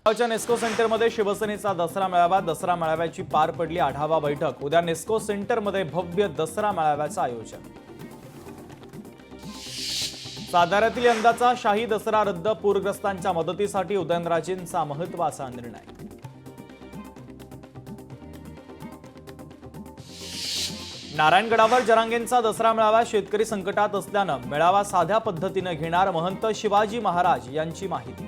नेस्को सेंटरमध्ये शिवसेनेचा दसरा मेळाव्याची पार पडली आढावा बैठक। उद्या नेस्को सेंटरमध्ये भव्य दसरा मेळाव्याचं आयोजन। साताऱ्यातील यंदाचा शाही दसरा रद्द, पूरग्रस्तांच्या मदतीसाठी उदयनराजेंचा महत्त्वाचा निर्णय। नारायणगडावर जरांगेंचा दसरा मेळावा, शेतकरी संकटात असल्यानं मेळावा साध्या पद्धतीने घेणार, महंत शिवाजी महाराज यांची माहिती।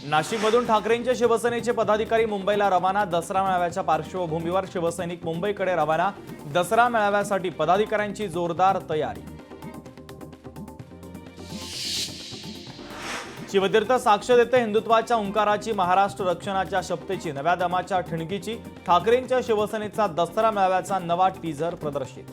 नाशिकमधून ठाकरेंचे शिवसेनेचे पदाधिकारी मुंबईला रवाना, दसरा मेळाव्याच्या पार्श्वभूमीवर शिवसैनिक मुंबईकडे रवाना, दसरा मेळाव्यासाठी पदाधिकाऱ्यांची जोरदार तयारी। शिवतीर्थ साक्ष देते हिंदुत्वाच्या ओंकाराची, महाराष्ट्र रक्षणाच्या शपथेची, नव्या दमाच्या ठिणगीची, ठाकरेंच्या शिवसेनेचा दसरा मेळाव्याचा नवा टीझर प्रदर्शित।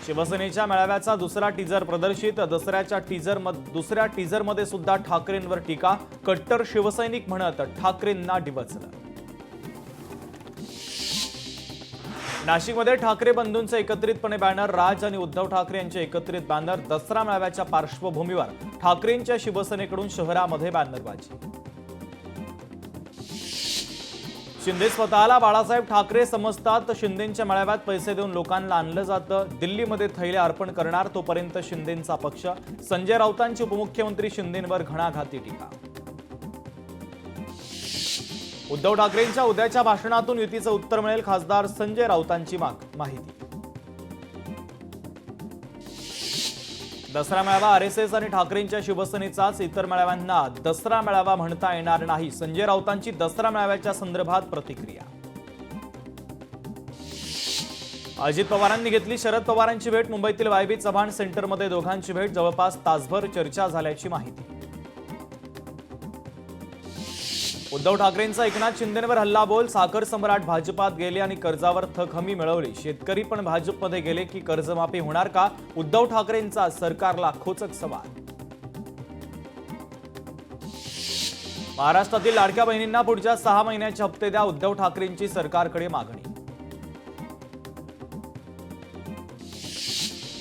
शिवसेनेच्या मेळाव्याचा दुसरा टीझर प्रदर्शित, दुसऱ्या टीझरमध्ये सुद्धा ठाकरेंवर टीका, कट्टर शिवसैनिक म्हणत ठाकरेंना डिवचलं। नाशिकमध्ये ठाकरे बंधूंचे एकत्रितपणे बॅनर, राज आणि उद्धव ठाकरे यांचे एकत्रित बॅनर, दसरा मेळाव्याच्या पार्श्वभूमीवर ठाकरेंच्या शिवसेनेकडून शहरामध्ये बॅनरबाजी। शिंदे स्वतःला बाळासाहेब ठाकरे समजतात, शिंदेंच्या मेळाव्यात पैसे देऊन लोकांना आणलं जातं, दिल्लीमध्ये थैले अर्पण करणार तोपर्यंत शिंदेंचा पक्ष, संजय राऊतांची उपमुख्यमंत्री शिंदेंवर घणाघाती टीका। उद्धव ठाकरेंच्या उद्याच्या भाषणातून युतीचं उत्तर मिळेल, खासदार संजय राऊतांची माहिती। दसरा मेळावा आरएसएस आणि ठाकरेंच्या शिवसेनेचाच, इतर मेळाव्यांना दसरा मेळावा म्हणता येणार नाही, संजय राऊतांची दसरा मेळाव्याच्या संदर्भात प्रतिक्रिया। अजित पवारांनी घेतली शरद पवारांची भेट, मुंबईतील वायबी चव्हाण सेंटरमध्ये दोघांची भेट, जवळपास तासभर चर्चा झाल्याची माहिती। उद्धव ठाकरेंचा एकनाथ शिंदेंवर हल्लाबोल, साखर सम्राट भाजपात गेले आणि कर्जावर थक हमी मिळवली, शेतकरी पण भाजपमध्ये गेले की कर्जमाफी होणार का, उद्धव ठाकरेंचा सरकारला खोचक सवाल। महाराष्ट्रातील लाडक्या बहिणींना पुढच्या 6 महिन्याचे हप्ते द्या, उद्धव ठाकरेंची सरकारकडे मागणी।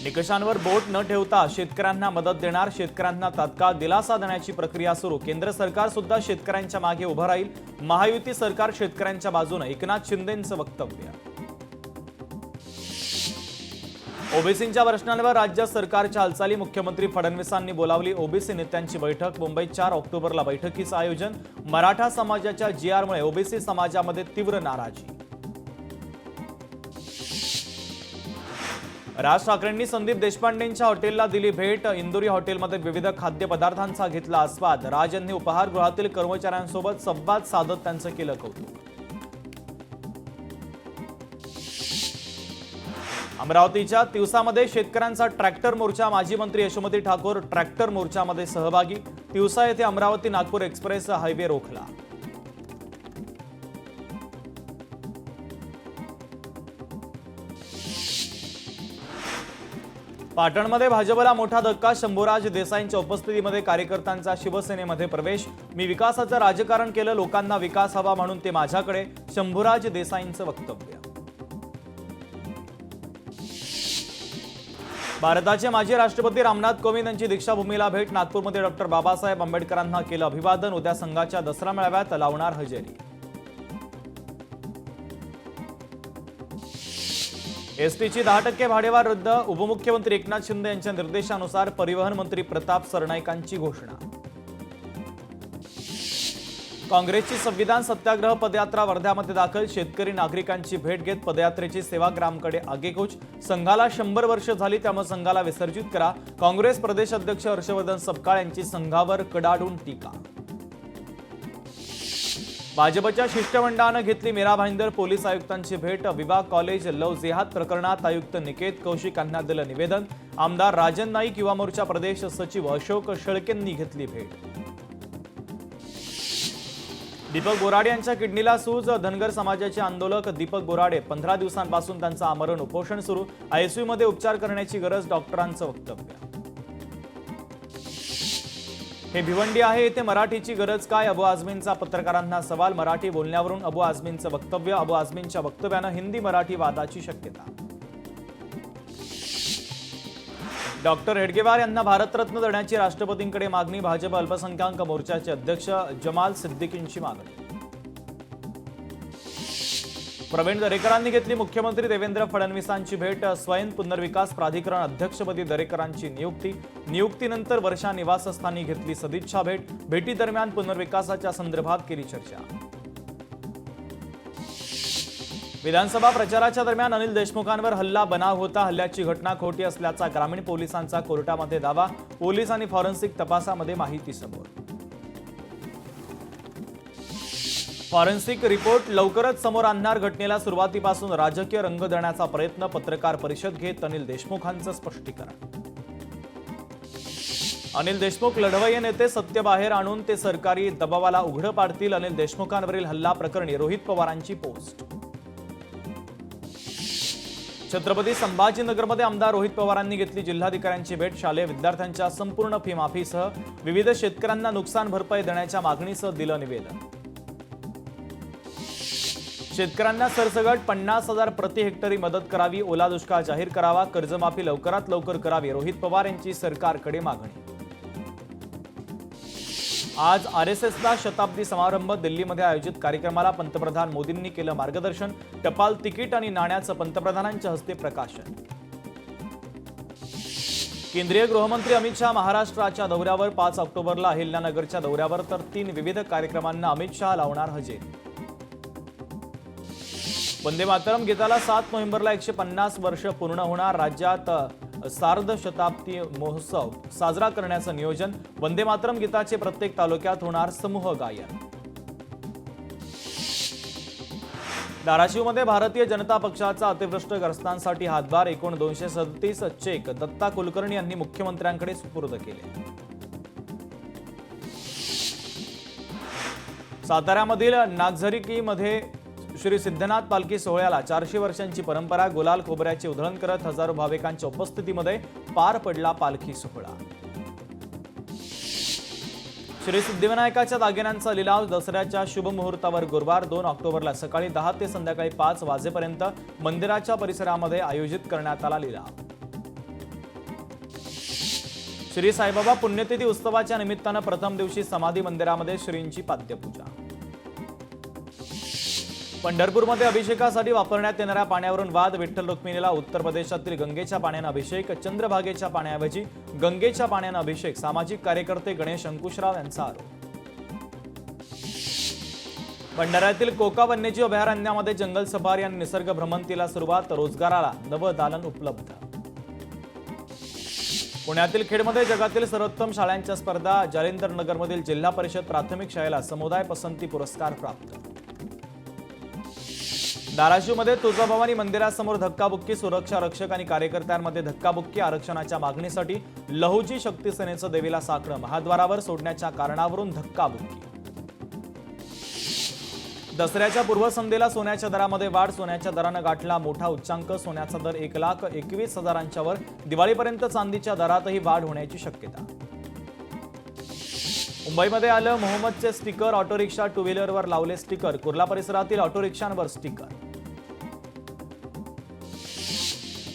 निकषांवर बोट न ठेवता शेतकऱ्यांना मदत देणार, शेतकऱ्यांना तात्काळ दिलासा देण्याची प्रक्रिया सुरू, केंद्र सरकार सुद्धा शेतकऱ्यांच्या मागे उभं राहील, महायुती सरकार शेतकऱ्यांच्या बाजूने, एकनाथ शिंदेंचं वक्तव्य। ओबीसींच्या प्रश्नांवर राज्य सरकारच्या हालचाली, मुख्यमंत्री फडणवीसांनी बोलावली ओबीसी नेत्यांची बैठक, मुंबईत 4 ऑक्टोबरला बैठकीचं आयोजन, मराठा समाजाच्या जीआरमुळे ओबीसी समाजामध्ये तीव्र नाराजी। राज ठाकरेंनी संदीप देशपांडेंच्या हॉटेलला दिली भेट, इंदुरी हॉटेलमध्ये विविध खाद्यपदार्थांचा घेतला आस्वाद, राज यांनी उपहारगृहातील कर्मचाऱ्यांसोबत संवाद साधत त्यांचं केलं कौतुक। अमरावतीच्या तिवसामध्ये शेतकऱ्यांचा ट्रॅक्टर मोर्चा, माजी मंत्री यशोमती ठाकूर ट्रॅक्टर मोर्चामध्ये सहभागी, तिवसा येथे अमरावती नागपूर एक्सप्रेस हायवे रोखला। पाटणमध्ये भाजपला मोठा धक्का, शंभूराज देसाईंच्या उपस्थितीमध्ये कार्यकर्त्यांचा शिवसेनेमध्ये प्रवेश, मी विकासाचं राजकारण केलं, लोकांना विकास हवा म्हणून ते माझ्याकडे, शंभूराज देसाईंचं वक्तव्य। भारताचे माजी राष्ट्रपती रामनाथ कोविंद यांची दीक्षाभूमीला भेट, नागपूरमध्ये डॉक्टर बाबासाहेब आंबेडकरांना केलं अभिवादन, उद्या संघाच्या दसरा मेळाव्यात लावणार हजेरी। एसटीची 10% भाडेवाढ रद्द, उपमुख्यमंत्री एकनाथ शिंदे यांच्या निर्देशानुसार परिवहन मंत्री प्रताप सरनाईकांची घोषणा। काँग्रेसची संविधान सत्याग्रह पदयात्रा वर्ध्यामध्ये दाखल, शेतकरी नागरिकांची भेट घेत पदयात्रेची सेवाग्रामकडे आगेकूच, संघाला 100 वर्ष झाली त्यामुळे संघाला विसर्जित करा, काँग्रेस प्रदेश अध्यक्ष हर्षवर्धन सपकाळ यांची संघावर कडाडून टीका। भाजपच्या शिष्टमंडळानं घेतली मीरा भाईंदर पोलीस आयुक्तांची भेट, विवाह कॉलेज लव्ह जिहाद प्रकरणात आयुक्त निकेत कौशिक यांना दिलं निवेदन, आमदार राजन नाईक युवा मोर्चा प्रदेश सचिव अशोक शेळकेंनी घेतली भेट। दीपक बोराडे यांच्या किडनीला सूज, धनगर समाजाचे आंदोलक दीपक बोराडे 15 दिवसांपासून त्यांचं आमरण उपोषण सुरू, आयसीयू मध्ये उपचार करण्याची गरज, डॉक्टरांचं वक्तव्य। हे भिवंडी आहे, येथे मराठीची गरज काय, अबू आझमींचा पत्रकारांना सवाल, मराठी बोलण्यावरून अबू आझमींचं वक्तव्य, अबू आझमींच्या वक्तव्यानं हिंदी मराठी वादाची शक्यता। डॉक्टर हेडगेवार यांना भारतरत्न देण्याची राष्ट्रपतींकडे मागणी. भाजप अल्पसंख्याक मोर्चाचे अध्यक्ष जमाल सिद्दीकींची मागणी. प्रवीण दरेकरांनी घेतली मुख्यमंत्री देवेंद्र फडणवीसांची भेट. स्वयं पुनर्विकास प्राधिकरण अध्यक्षपदी दरेकरांची नियुक्ती. नियुक्तीनंतर वर्षा निवासस्थानी घेतली सदिच्छा भेट. भेटीदरम्यान पुनर्विकासाच्या संदर्भात केली चर्चा. विधानसभा प्रचाराच्या दरम्यान अनिल देशमुखांवर हल्ला बनाव होता. हल्ल्याची घटना खोटी असल्याचा ग्रामीण पोलिसांचा कोर्टामध्ये दावा. पोलीस आणि फॉरेन्सिक तपासामध्ये माहिती समोर. फॉरेन्सिक रिपोर्ट लवकरच समोर आणणार. घटनेला सुरुवातीपासून राजकीय रंग देण्याचा प्रयत्न. पत्रकार परिषद घेत अनिल देशमुखांचं स्पष्टीकरण. अनिल देशमुख लढवय्ये नेते, सत्य बाहेर आणून ते सरकारी दबावाला उघडं पाडतील. अनिल देशमुखांवरील हल्ला प्रकरणी रोहित पवारांची पोस्ट. छत्रपती संभाजीनगरमध्ये आमदार रोहित पवारांनी घेतली जिल्हाधिकाऱ्यांची भेट. शालेय विद्यार्थ्यांच्या संपूर्ण फी माफीसह विविध शेतकऱ्यांना नुकसान भरपाई देण्याच्या मागणीसह दिलं निवेदन. शेतकऱ्यांना सरसगट 50,000 प्रति हेक्टरी मदत करावी. ओला दुष्काळ जाहीर करावा. कर्जमाफी लवकरात लवकर करावी. रोहित पवार यांची सरकारकडे मागणी. आज आरएसएसचा शताब्दी समारंभ. दिल्लीमध्ये आयोजित कार्यक्रमाला पंतप्रधान मोदींनी केलं मार्गदर्शन. टपाल तिकीट आणि नाण्याचं पंतप्रधानांच्या हस्ते प्रकाशन. केंद्रीय गृहमंत्री अमित शहा महाराष्ट्राच्या दौऱ्यावर. 5 ऑक्टोबरला अहिल्यानगरच्या दौऱ्यावर तर 3 विविध कार्यक्रमांना अमित शहा लावणार हजेरी. वंदे मातरम गीताला 7 नोव्हेंबरला 150 वर्ष पूर्ण होणार. राज्यात सार्ध शताब्दी महोत्सव साजरा करण्याचं नियोजन. वंदे मातरम गीताचे प्रत्येक तालुक्यात होणार समूह गायन. धाराशिवमध्ये भारतीय जनता पक्षाचा अतिवृष्टग्रस्तांसाठी हातभार. एकूण 237 चेक दत्ता कुलकर्णी यांनी मुख्यमंत्र्यांकडे सुपूर्द केले. साताऱ्यामधील नागझरीकीमध्ये श्री सिद्धनाथ पालखी सोहळ्याला 400 वर्षांची परंपरा. गुलाल खोबऱ्याची उधळण करत हजारो भाविकांच्या उपस्थितीमध्ये पार पडला पालखी सोहळा. श्री सिद्धिविनायकाच्या दागिन्यांचा लिलाव. दसऱ्याच्या शुभ मुहूर्तावर गुरुवार 2 ऑक्टोबरला सकाळी 10 ते संध्याकाळी 5 वाजेपर्यंत मंदिराच्या परिसरामध्ये आयोजित करण्यात आला लिलाव. श्री साईबाबा पुण्यतिथी उत्सवाच्या निमित्तानं प्रथम दिवशी समाधी मंदिरामध्ये श्रींची पाद्यपूजा. पंढरपूरमध्ये अभिषेकासाठी वापरण्यात येणाऱ्या पाण्यावरून वाद. विठ्ठल रुक्मिणीला उत्तर प्रदेशातील गंगेच्या पाण्यानं अभिषेक. चंद्रभागेच्या पाण्याऐवजी गंगेच्या पाण्यानं अभिषेक. सामाजिक कार्यकर्ते गणेश अंकुशराव यांचा आरोप. भंडाऱ्यातील कोका वन्यजीव अभयारण्यामध्ये जंगल सफारी आणि निसर्ग भ्रमंतीला सुरुवात. रोजगाराला नवं दालन उपलब्ध. पुण्यातील खेडमध्ये जगातील सर्वोत्तम शाळांच्या स्पर्धा. जालिंदर नगरमधील जिल्हा परिषद प्राथमिक शाळेला समुदाय पसंती पुरस्कार प्राप्त. धाराशिवमध्ये तुळजाभवानी मंदिरासमोर धक्काबुक्की. सुरक्षा रक्षक आणि कार्यकर्त्यांमध्ये धक्काबुक्की. आरक्षणाच्या मागणीसाठी लहुजी शक्ती सेनेचं देवीला साकडं. महाद्वारावर सोडण्याच्या कारणावरून धक्काबुक्की. दसऱ्याच्या पूर्वसंध्येला सोन्याच्या दरामध्ये वाढ. सोन्याच्या दरानं गाठला मोठा उच्चांक. सोन्याचा दर 1,21,000च्या वर. दिवाळीपर्यंत चांदीच्या दरातही वाढ होण्याची शक्यता. मुंबईमध्ये आलं मोहम्मदचे स्टिकर. ऑटो रिक्षा टू व्हीलरवर लावले स्टिकर. कुर्ला परिसरातील ऑटो रिक्षांवर स्टिकर.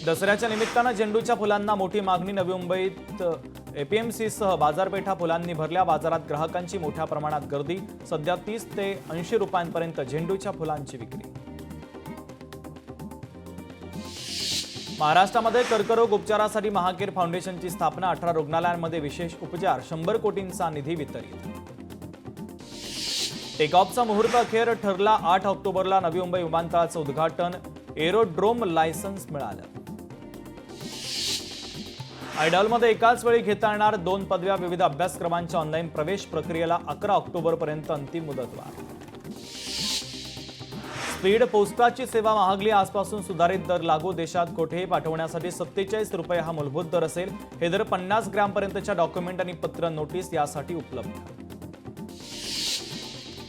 दसऱ्याच्या निमित्तानं झेंडूच्या फुलांना मोठी मागणी. नवी मुंबईत एपीएमसीसह बाजारपेठा फुलांनी भरल्या. बाजारात ग्राहकांची मोठ्या प्रमाणात गर्दी. सध्या 30 ते 80 रुपयांपर्यंत झेंडूच्या फुलांची विक्री. महाराष्ट्रामध्ये कर्करोग उपचारासाठी महाकेर फाउंडेशनची स्थापना. 18 रुग्णालयांमध्ये विशेष उपचार. 100 कोटींचा निधी वितरित. टेकऑफचा मुहूर्त अखेर ठरला. 8 ऑक्टोबरला नवी मुंबई विमानतळाचं उद्घाटन. एरोड्रोम लायसन्स मिळालं. आयडॉलमध्ये एकाच वेळी घेता येणार 2 पदव्या. विविध अभ्यासक्रमांच्या ऑनलाईन प्रवेश प्रक्रियेला 11 ऑक्टोबरपर्यंत अंतिम मुदतवाढ. स्पीड पोस्टाची सेवा महागली. आजपासून सुधारित दर लागू. देशात कोठेही पाठवण्यासाठी 47 रुपये हा मूलभूत दर असेल. हे दर 50 ग्रॅमपर्यंतच्या डॉक्युमेंट आणि पत्र नोटीस यासाठी उपलब्ध.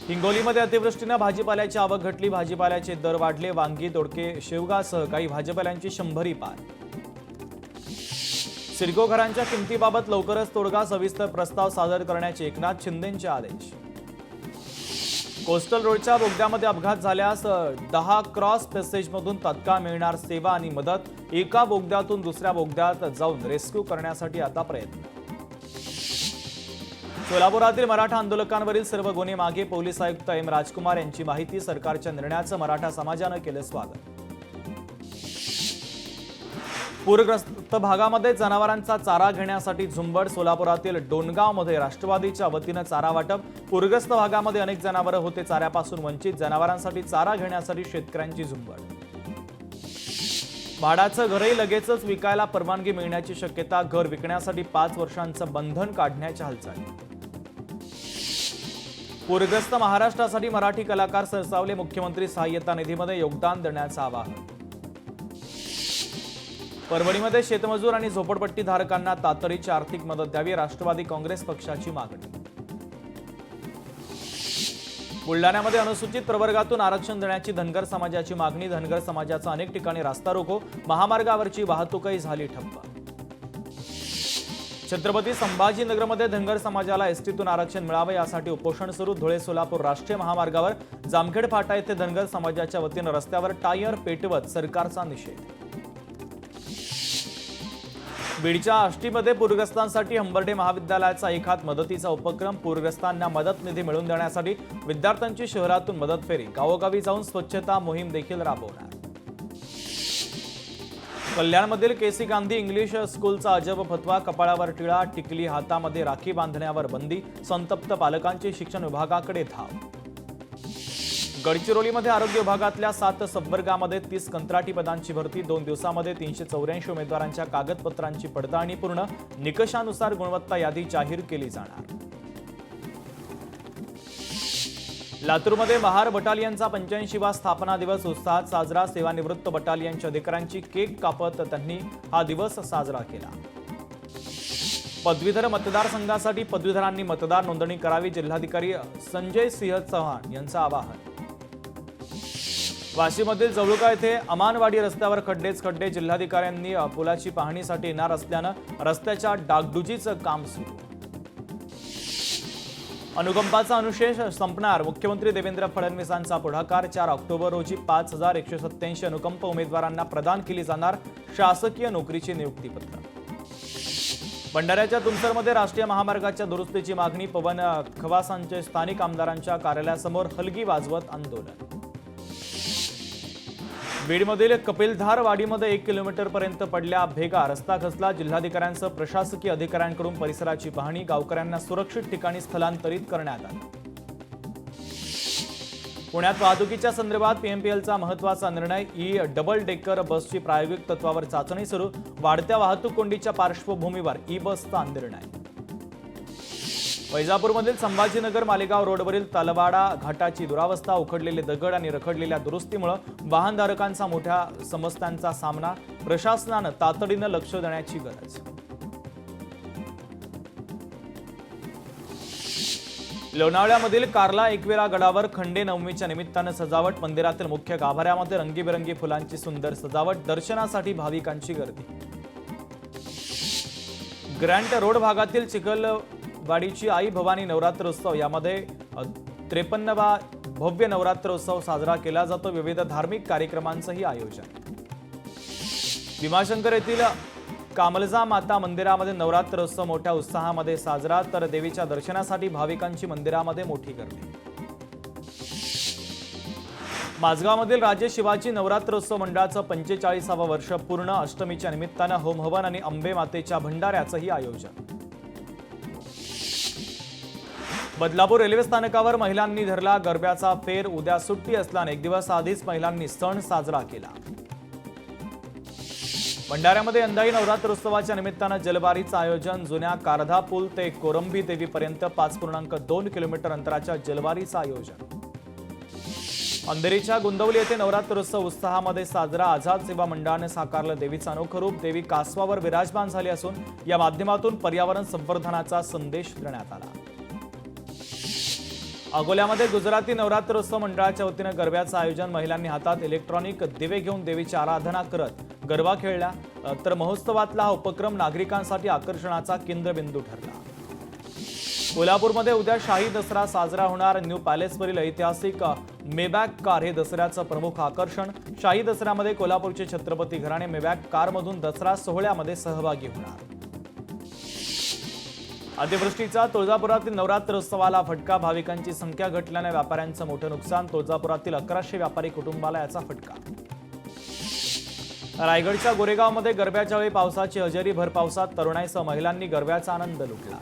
हिंगोलीमध्ये अतिवृष्टीनं भाजीपाल्याची आवक घटली. भाजीपाल्याचे दर वाढले. वांगी, दोडके, शेवगासह काही भाजीपाल्यांची 100 पार. सिडको घरांच्या किमतीबाबत लवकरच तोडगा. सविस्तर प्रस्ताव सादर करण्याचे एकनाथ शिंदेंचे आदेश. कोस्टल रोडच्या बोगद्यामध्ये अपघात झाल्यास 10 क्रॉस पॅसेजमधून तत्काळ मिळणार सेवा आणि मदत. एका बोगद्यातून दुसऱ्या बोगद्यात जाऊन रेस्क्यू करण्यासाठी आता प्रयत्न. सोलापुरातील मराठा आंदोलकांवरील सर्व गुन्हे मागे. पोलीस आयुक्त एम राजकुमार यांची माहिती. सरकारच्या निर्णयाचं मराठा समाजानं केलं स्वागत. पूरग्रस्त भागामध्ये जनावरांचा चारा घेण्यासाठी झुंबड. सोलापुरातील डोणगावमध्ये राष्ट्रवादीच्या वतीनं चारा वाटप. पूरग्रस्त भागामध्ये अनेक जनावरं होते चाऱ्यापासून वंचित. जनावरांसाठी चारा घेण्यासाठी शेतकऱ्यांची झुंबड. भाड्याचं घरही लगेचच विकायला परवानगी मिळण्याची शक्यता. घर विकण्यासाठी 5 वर्षांचं बंधन काढण्याच्या हालचाली. पूरग्रस्त महाराष्ट्रासाठी मराठी कलाकार सरसावले. मुख्यमंत्री सहाय्यता निधीमध्ये योगदान देण्याचं आवाहन. परभणीमध्ये शेतमजूर आणि झोपडपट्टी धारकांना तातडीची आर्थिक मदत द्यावी. राष्ट्रवादी काँग्रेस पक्षाची मागणी. बुलढाण्यामध्ये अनुसूचित प्रवर्गातून आरक्षण देण्याची धनगर समाजाची मागणी. धनगर समाजाचा अनेक ठिकाणी रास्ता रोको. महामार्गावरची वाहतूकही झाली ठप्प. छत्रपती संभाजीनगरमध्ये धनगर समाजाला एसटीतून आरक्षण मिळावं यासाठी उपोषण सुरू. धुळे सोलापूर राष्ट्रीय महामार्गावर जामखेड फाटा येथे धनगर समाजाच्या वतीनं रस्त्यावर टायर पेटवत सरकारचा निषेध. बीडच्या आष्टीमध्ये पूरग्रस्तांसाठी हंबर्डे महाविद्यालयाचा एक हात मदतीचा उपक्रम. पूरग्रस्तांना मदत निधी मिळवून देण्यासाठी विद्यार्थ्यांची शहरातून मदत फेरी. गावोगावी जाऊन स्वच्छता मोहीम देखील राबवणार. कल्याणमधील केसी गांधी इंग्लिश स्कूलचा अजब फतवा. कपाळावर टिळा, टिकली हातामध्ये राखी बांधण्यावर बंदी. संतप्त पालकांची शिक्षण विभागाकडे धाव. गडचिरोलीमध्ये आरोग्य विभागातल्या 7 संवर्गामध्ये 30 कंत्राटी पदांची भरती. 2 दिवसामध्ये 384 उमेदवारांच्या कागदपत्रांची पडताळणी पूर्ण. निकषानुसार गुणवत्ता यादी जाहीर केली जाणार. लातूरमध्ये महार बटालियनचा 85वा स्थापना दिवस उत्साहात साजरा. सेवानिवृत्त बटालियनच्या अधिकाऱ्यांची केक कापत त्यांनी हा दिवस साजरा केला. पदवीधर मतदारसंघासाठी पदवीधरांनी मतदार नोंदणी करावी. जिल्हाधिकारी संजय सिंह चव्हाण यांचं आवाहन. वाशीमधील जवळका येथे अमानवाडी रस्त्यावर खड्डेच खड्डे. जिल्हाधिकाऱ्यांनी पुलाची पाहणीसाठी येणार असल्यानं रस्त्याच्या डागडुजीचं काम सुरू. अनुकंपाचा अनुशेष संपणार. मुख्यमंत्री देवेंद्र फडणवीसांचा पुढाकार. 4 ऑक्टोबर रोजी 5187 अनुकंप उमेदवारांना प्रदान केली जाणार शासकीय नोकरीची नियुक्तीपत्र. भंडाऱ्याच्या तुमसरमध्ये राष्ट्रीय महामार्गाच्या दुरुस्तीची मागणी. पवन खवासांचे स्थानिक आमदारांच्या कार्यालयासमोर हलगी वाजवत आंदोलन. बीडमधील कपिलधार वाडीमध्ये 1 किलोमीटरपर्यंत पडल्या भेगा. रस्ता खचला. जिल्हाधिकाऱ्यांसह प्रशासकीय अधिकाऱ्यांकडून परिसराची पाहणी. गावकऱ्यांना सुरक्षित ठिकाणी स्थलांतरित करण्यात आलं. पुण्यात वाहतुकीच्या संदर्भात पीएमपीएलचा महत्त्वाचा निर्णय. डबल डेकर बसची प्रायोगिक तत्वावर चाचणी सुरू. वाढत्या वाहतूक कोंडीच्या पार्श्वभूमीवर बसचा निर्णय. वैजापूरमधील संभाजीनगर मालेगाव रोडवरील तलवाडा घाटाची दुरावस्था. उखडलेले दगड आणि रखडलेल्या दुरुस्तीमुळे वाहनधारकांचा मोठ्या समस्यांचा सामना. प्रशासनानं तातडीनं लक्ष देण्याची गरज. लोणावळ्यामधील कार्ला एकवेरा गडावर खंडे नवमीच्या निमित्तानं सजावट. मंदिरातील मुख्य गाभाऱ्यामध्ये रंगीबेरंगी फुलांची सुंदर सजावट. दर्शनासाठी भाविकांची गर्दी. ग्रँट रोड भागातील चिखलवाडीची आई भवानी नवरात्रोत्सव. यामध्ये 53वा भव्य नवरात्रोत्सव साजरा केला जातो. विविध धार्मिक कार्यक्रमांचंही आयोजन. भीमाशंकर येथील कामलजा माता मंदिरामध्ये नवरात्रोत्सव मोठ्या उत्साहामध्ये साजरा. तर देवीच्या दर्शनासाठी भाविकांची मंदिरामध्ये मोठी गर्दी. माझगावमधील राजे शिवाजी नवरात्रोत्सव मंडळाचं 45वा वर्ष पूर्ण. अष्टमीच्या निमित्तानं होमहवन आणि अंबे मातेच्या भंडाऱ्याचंही आयोजन. बदलापूर रेल्वे स्थानकावर महिलांनी धरला गरब्याचा फेर. उद्या सुट्टी असल्याने 1 दिवस आधीच महिलांनी सण साजरा केला. भंडाऱ्यामध्ये यंदाही नवरात्रोत्सवाच्या निमित्तानं जलबारीचं आयोजन. जुन्या कारधा पूल ते कोरंबी देवीपर्यंत 5.2 किलोमीटर अंतराच्या जलबारीचं आयोजन. अंधेरीच्या गुंदवली येथे नवरात्रोत्सव उत्साहामध्ये साजरा. आझाद सेवा मंडळाने साकारलं देवीचं अनोखं रूप. देवी कासवावर विराजमान झाली असून या माध्यमातून पर्यावरण संवर्धनाचा संदेश देण्यात आला. अकोल्यामध्ये गुजराती नवरात्रोत्सव मंडळाच्या वतीनं गरब्याचं आयोजन. महिलांनी हातात इलेक्ट्रॉनिक दिवे घेऊन देवीची आराधना करत गरबा खेळला. तर महोत्सवातला हा उपक्रम नागरिकांसाठी आकर्षणाचा केंद्रबिंदू ठरला. कोल्हापूरमध्ये उद्या शाही दसरा साजरा होणार। न्यू पॅलेसवरील ऐतिहासिक मेबॅक कार हे दसऱ्याचं प्रमुख आकर्षण। शाही दसऱ्यामध्ये कोल्हापूरचे छत्रपती घराणे मेबॅक कारमधून दसरा सोहळ्यामध्ये सहभागी होणार। अतिवृष्टीचा तुळजापुरातील नवरात्रोत्सवाला फटका। भाविकांची संख्या घटल्याने व्यापाऱ्यांचं मोठं नुकसान। तुळजापुरातील 1100 व्यापारी कुटुंबाला याचा फटका। रायगडच्या गोरेगावमध्ये गरब्याच्या वेळी पावसाची हजेरी। भर पावसात तरुणाईसह महिलांनी गरब्याचा आनंद लुटला।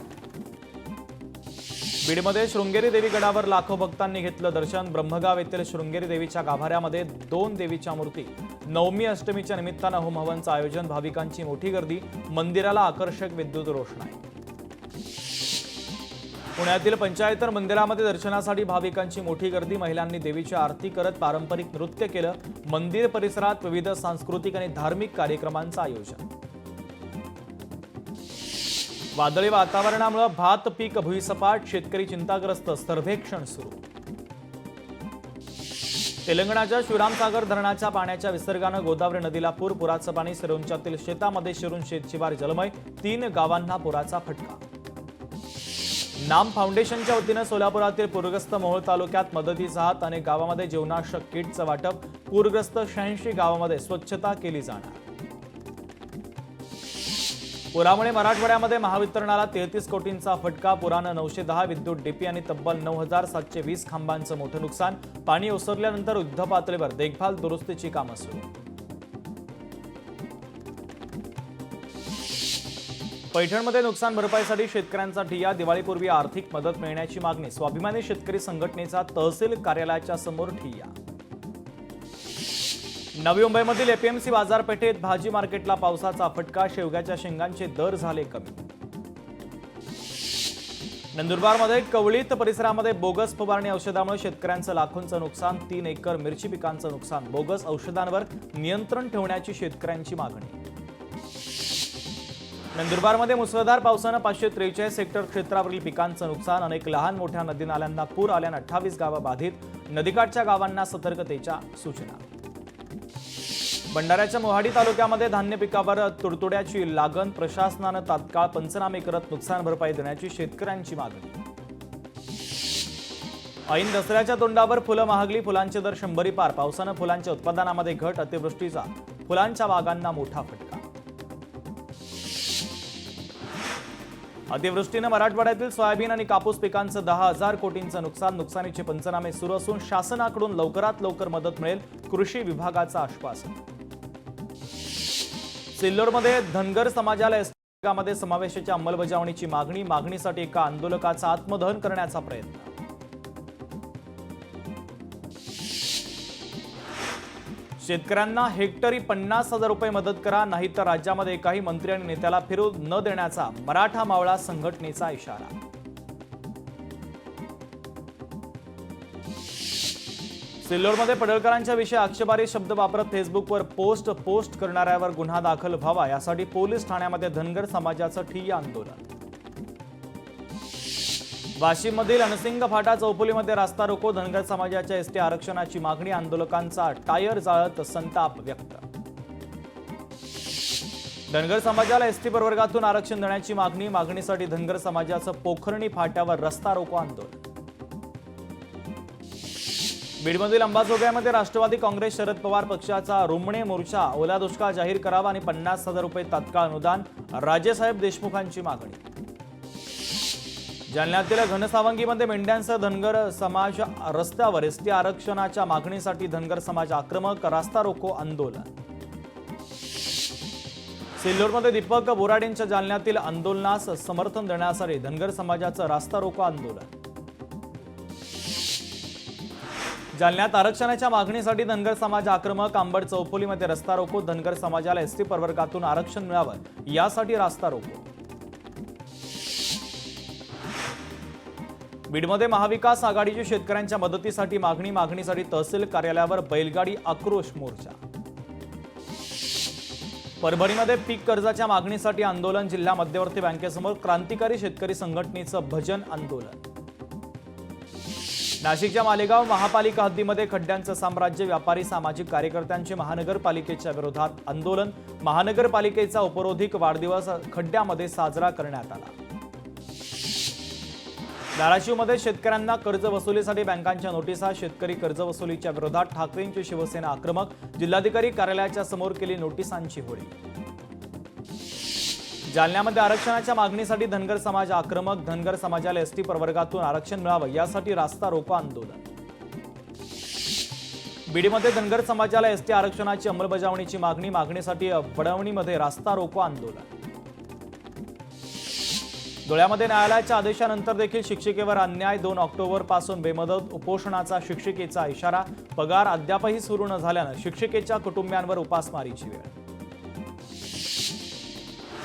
बीडमध्ये शृंगेरी देवी गडावर लाखो भक्तांनी घेतलं दर्शन। ब्रह्मगाव येथील शृंगेरी देवीच्या गाभाऱ्यामध्ये 2 देवीच्या मूर्ती। नवमी अष्टमीच्या निमित्तानं होम हवनचं आयोजन। भाविकांची मोठी गर्दी। मंदिराला आकर्षक विद्युत रोषणाई। पुण्यातील पंचायतर मंदिरामध्ये दर्शनासाठी भाविकांची मोठी गर्दी। महिलांनी देवीची आरती करत पारंपरिक नृत्य केलं। मंदिर परिसरात विविध सांस्कृतिक आणि धार्मिक कार्यक्रमांचं आयोजन। वादळी वातावरणामुळे भात पीक भुईसपाट। शेतकरी चिंताग्रस्त। सर्वेक्षण सुरू। तेलंगणाच्या शिवरामसागर धरणाच्या पाण्याच्या विसर्गानं गोदावरी नदीला पूर। पुराचं पाणी सिरोंच्यातील शेतामध्ये शिरून शेतशिवार जलमय। 3 गावांना पुराचा फटका। नाम फाउंडेशनच्या वतीनं सोलापुरातील पूरग्रस्त मोहोळ तालुक्यात मदतीचा हात। अनेक गावांमध्ये जीवनावश्यक किटचं वाटप। पूरग्रस्त 86 गावांमध्ये स्वच्छता केली जाणार। पुरामुळे मराठवाड्यामध्ये महावितरणाला 33 कोटींचा फटका। पुरानं 910 विद्युत डीपी आणि तब्बल 9720 खांबांचं मोठं नुकसान। पाणी ओसरल्यानंतर युद्धपातळीवर देखभाल दुरुस्तीची कामं सुरू। पैठणमध्ये नुकसान भरपाईसाठी शेतकऱ्यांचा ठिय्या। दिवाळीपूर्वी आर्थिक मदत मिळण्याची मागणी। स्वाभिमानी शेतकरी संघटनेचा तहसील कार्यालयाच्या समोर ठिय्या। नवी मुंबईमधील एपीएमसी बाजारपेठेत भाजी मार्केटला पावसाचा फटका। शेवग्याच्या शेंगांचे दर झाले कमी। नंदुरबारमध्ये कवळीत परिसरामध्ये बोगस फवारणी औषधामुळे शेतकऱ्यांचं लाखोंचं नुकसान। 3 एकर मिरची पिकांचं नुकसान। बोगस औषधांवर नियंत्रण ठेवण्याची शेतकऱ्यांची मागणी। नंदुरबारमध्ये मुसळधार पावसानं 543 हेक्टर क्षेत्रावरील पिकांचं नुकसान। अनेक लहान मोठ्या नदी नाल्यांना पूर आल्यानं 28 गावं बाधित। नदीकाठच्या गावांना सतर्कतेच्या सूचना। भंडाऱ्याच्या मोहाडी तालुक्यामध्ये धान्य पिकावर तुडतुड्याची लागण। प्रशासनानं तात्काळ पंचनामे करत नुकसान भरपाई देण्याची शेतकऱ्यांची मागणी। ऐन दसऱ्याच्या तोंडावर फुलं महागली। फुलांचे दर 100 पार। पावसानं फुलांच्या उत्पादनामध्ये घट। अतिवृष्टीचा फुलांच्या बागांना मोठा फटका। अतिवृष्टीनं मराठवाड्यातील सोयाबीन आणि कापूस पिकांचं 10,000 कोटींचं नुकसान। नुकसानीचे पंचनामे सुरू असून शासनाकडून लवकरात लवकर मदत मिळेल। कृषी विभागाचं आश्वासन। सिल्लोडमध्ये धनगर समाजाला एसटीमध्ये समावेशाच्या अंमलबजावणीची मागणी। मागणीसाठी एका आंदोलकाचा आत्मदहन करण्याचा प्रयत्न। शेतकऱ्यांना हेक्टरी 50,000 रुपये मदत करा, नाहीतर राज्यामध्ये एकाही मंत्री आणि नेत्याला फिरू न देण्याचा मराठा मावळा संघटनेचा इशारा। सिल्लोडमध्ये पडळकरांच्या विषयी आक्षेपार्ह शब्द वापरत फेसबुकवर पोस्ट करणाऱ्यावर गुन्हा दाखल व्हावा यासाठी पोलीस ठाण्यामध्ये धनगर समाजाचं ठिय्या आंदोलन। वाशिममधील अनसिंग फाटा चौफुलीमध्ये रास्ता रोको। धनगर समाजाच्या एसटी आरक्षणाची मागणी। आंदोलकांचा टायर जाळत संताप व्यक्त। धनगर समाजाला एसटी प्रवर्गातून आरक्षण देण्याची मागणी। मागणीसाठी धनगर समाजाचं पोखर्णी फाट्यावर रस्ता रोको आंदोलन। बीडमधील अंबाजोगाईमध्ये राष्ट्रवादी काँग्रेस शरद पवार पक्षाचा रुमणे मोर्चा। ओला दुष्काळ जाहीर करावा आणि 50,000 रुपये तात्काळ अनुदान। राजेसाहेब देशमुखांची मागणी। जालन्यातील घनसावंगीमध्ये मेंढ्यांसह धनगर समाज रस्त्यावर। एसटी आरक्षणाच्या मागणीसाठी धनगर समाज आक्रमक। रास्ता रोको आंदोलन। सिल्लोडमध्ये दीपक बोराडेंच्या जालन्यातील आंदोलनास समर्थन देण्यासाठी धनगर समाजाचं रास्ता रोको आंदोलन। जालन्यात आरक्षणाच्या मागणीसाठी धनगर समाज आक्रमक। आंबड चौफुलीमध्ये रस्ता रोको। धनगर समाजाला एसटी प्रवर्गातून आरक्षण मिळावं यासाठी रास्ता रोको। बीडमध्ये महाविकास आघाडीची शेतकऱ्यांच्या मदतीसाठी मागणीसाठी तहसील कार्यालयावर बैलगाडी आक्रोश मोर्चा। परभणीमध्ये पीक कर्जाच्या मागणीसाठी आंदोलन। जिल्हा मध्यवर्ती बँकेसमोर क्रांतिकारी शेतकरी संघटनेचं भजन आंदोलन। नाशिकच्या मालेगाव महापालिका हद्दीमध्ये खड्ड्यांचं साम्राज्य। व्यापारी सामाजिक कार्यकर्त्यांचे महानगरपालिकेच्या विरोधात आंदोलन। महानगरपालिकेचा उपरोधिक वाढदिवस खड्ड्यामध्ये साजरा करण्यात आला। धाराशिवमध्ये शेतकऱ्यांना कर्ज वसुलीसाठी बँकांच्या नोटिसा. शेतकरी कर्ज वसुलीच्या विरोधात ठाकरेंची शिवसेना आक्रमक. जिल्हाधिकारी कार्यालयाच्या समोर केली नोटिसांची होळी. जालन्यामध्ये आरक्षणाच्या मागणीसाठी धनगर समाज आक्रमक. धनगर समाजाला एसटी प्रवर्गातून आरक्षण मिळावं यासाठी रास्ता रोको आंदोलन. बीडमध्ये धनगर समाजाला एसटी आरक्षणाची अंमलबजावणीची मागणीसाठी वडवणीमध्ये रास्ता रोको आंदोलन. धुळ्यामध्ये न्यायालयाच्या आदेशानंतर देखील शिक्षिकेवर अन्याय. 2 ऑक्टोबरपासून बेमुदत उपोषणाचा शिक्षिकेचा इशारा. पगार अद्यापही सुरू न झाल्यानं शिक्षिकेच्या कुटुंबियांवर उपासमारीची वेळ.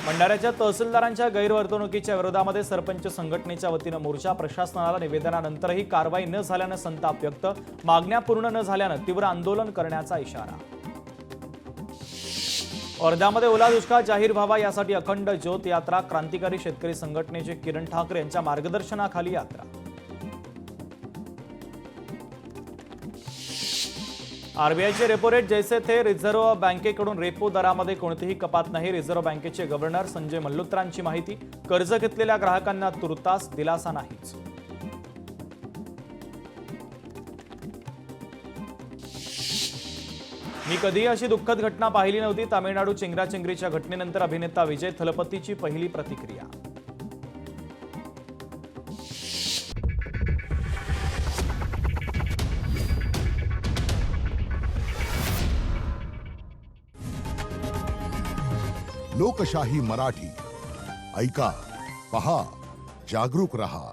भंडाऱ्याच्या तहसीलदारांच्या गैरवर्तणुकीच्या विरोधामध्ये सरपंच संघटनेच्या वतीनं मोर्चा. प्रशासनाला निवेदनानंतरही कारवाई न झाल्यानं संताप व्यक्त. मागण्या पूर्ण न झाल्यानं तीव्र आंदोलन करण्याचा इशारा. वर्ध्यामध्ये ओला दुष्काळ जाहीर व्हावा यासाठी अखंड ज्योत यात्रा. क्रांतिकारी शेतकरी संघटनेचे किरण ठाकरे यांच्या मार्गदर्शनाखाली यात्रा. आरबीआयचे रेपो रेट जैसे थे. रिझर्व्ह बँकेकडून रेपो दरामध्ये कोणतीही कपात नाही. रिझर्व्ह बँकेचे गव्हर्नर संजय मल्होत्रांची माहिती. कर्ज घेतलेल्या ग्राहकांना तुर्तास दिलासा नाहीच. मी कधीही अशी दुःखद घटना पाहिली नव्हती. तामिळनाडू चेंगराचेंगरीच्या घटनेनंतर अभिनेता विजय थलपतीची पहिली प्रतिक्रिया. लोकशाही मराठी ऐका, पहा, जागरूक रहा.